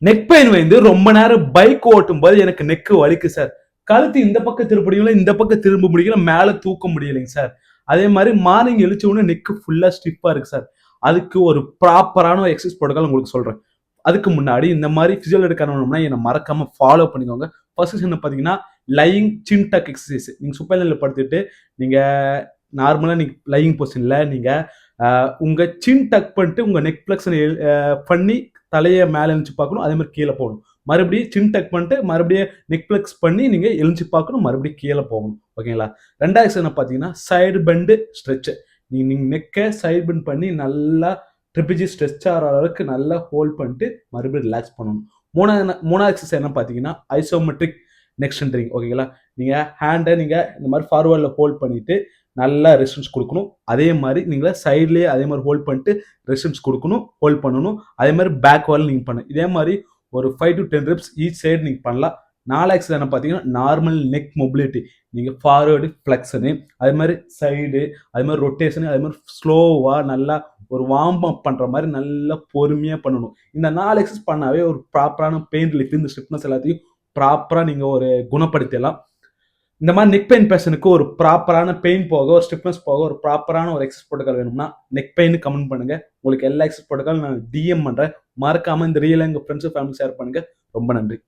Neck pain வந்து ரொம்ப நேரம் பைக் ஓட்டும் போது எனக்கு நெக்கு வலிக்கு சார். கழுத்து இந்த பக்கம் திருப்ப முடியல, இந்த பக்கம் திரும்ப முடியல, மேல தூக்க முடியலைங்க சார். அதே மாதிரி மார்னிங் எழுச்ச உடனே நெக்கு ஃபுல்லா ஸ்டிஃபா இருக்கு சார். அதுக்கு ஒரு ப்ராப்பரான எக்ஸசைஸ் ப்ரோட்டோகால் உங்களுக்கு சொல்றேன். அதுக்கு முன்னாடி இந்த மாதிரி பிசியல் எடுக்கணும்னா என்னை மறக்காம ஃபாலோ பண்ணிக்கோங்க. ஃபர்ஸ்ட் என்ன பாத்தீங்கன்னா லையிங் சின் டக் எக்ஸசைஸ். நீங்க சுப்பையில படுத்துட்டு நீங்க நார்மலா நீங்க லையிங் பொசிஷன்ல நீங்க உங்க சின் டக் பண்ணிட்டு உங்க நெக் பிளெக்ஷன் பண்ணி தலையை மேல எழுந்து பார்க்கணும். அதே மாதிரி கீழே போகணும். மறுபடியும் சின் டக் பண்ணிட்டு மறுபடியும் நெக் பிளெக்ஸ் பண்ணி நீங்க எழுந்து பார்க்கணும். மறுபடியும் கீழே போகணும். ஓகேங்களா? ரெண்டாவது என்ன பாத்தீங்கன்னா சைடு பெண்டு ஸ்ட்ரெச். நீங்க நெக்கை சைடு பெண்ட் பண்ணி நல்லா ட்ரிபிஜி ஸ்ட்ரெச் ஆகிற அளவுக்கு நல்லா ஹோல்ட் பண்ணிட்டு மறுபடியும் ரிலாக்ஸ் பண்ணணும். மூணாவது எக்ஸசைஸ் என்ன பாத்தீங்கன்னா ஐசோமெட்ரிக் நெக் ஸ்ட்ரென்தனிங். ஓகேங்களா? நீங்க ஹேண்டை நீங்க இந்த மாதிரி ஃபார்வர்ட்ல ஹோல்ட் பண்ணிட்டு நல்லா ரெசிஸ்டன்ஸ் கொடுக்கணும். அதே மாதிரி நீங்க சைட்லயே அதே மாதிரி ஹோல்ட் பண்ணிட்டு ரெசிஸ்டன்ஸ் கொடுக்கணும், ஹோல்ட் பண்ணணும். அதே மாதிரி பேக் வால் நீங்க பண்ணணும். இதே மாதிரி ஒரு 5 to 10 reps ஈச் சைடு நீங்க பண்ணலாம். 4 எக்ஸசைஸ் என்ன பாத்தீங்கன்னா நார்மல் நெக் மொபிலிட்டி. நீங்க ஃபார்வர்டு ஃபிளெக்ஷனு, அதே மாதிரி சைடு, அதே மாதிரி ரொட்டேஷன், அதே மாதிரி ஸ்லோவா நல்லா ஒரு வார்ம் அப் பண்ற மாதிரி நல்லா பொறுமையா பண்ணணும். இந்த 4 எக்ஸசைஸ் பண்ணாவே ஒரு ப்ராப்பரான பெயின் ரிலீஃப் இந்த ஸ்டிஃப்னஸ் எல்லாத்தையும் ப்ராப்பரா நீங்க ஒரு குணப்படுத்திடலாம். இந்த மாதிரி நெக் பெயின் பேஷனுக்கு ஒரு ப்ராப்பரான பெயின் போக, ஒரு ஸ்டிஃப்னஸ் போக, ஒரு ப்ராப்பரான ஒரு எக்ஸசைஸ் ப்ரோட்டோகால் வேணும்னா நெக் பெயின் கமெண்ட் பண்ணுங்க. உங்களுக்கு எல்லா எக்ஸசைஸ் ப்ரோட்டோகால் நான் டிஎம் பண்றேன். மறக்காம இந்த ரீலை உங்க ஃப்ரெண்ட்ஸ் ஃபேமிலி ஷேர் பண்ணுங்க. ரொம்ப நன்றி.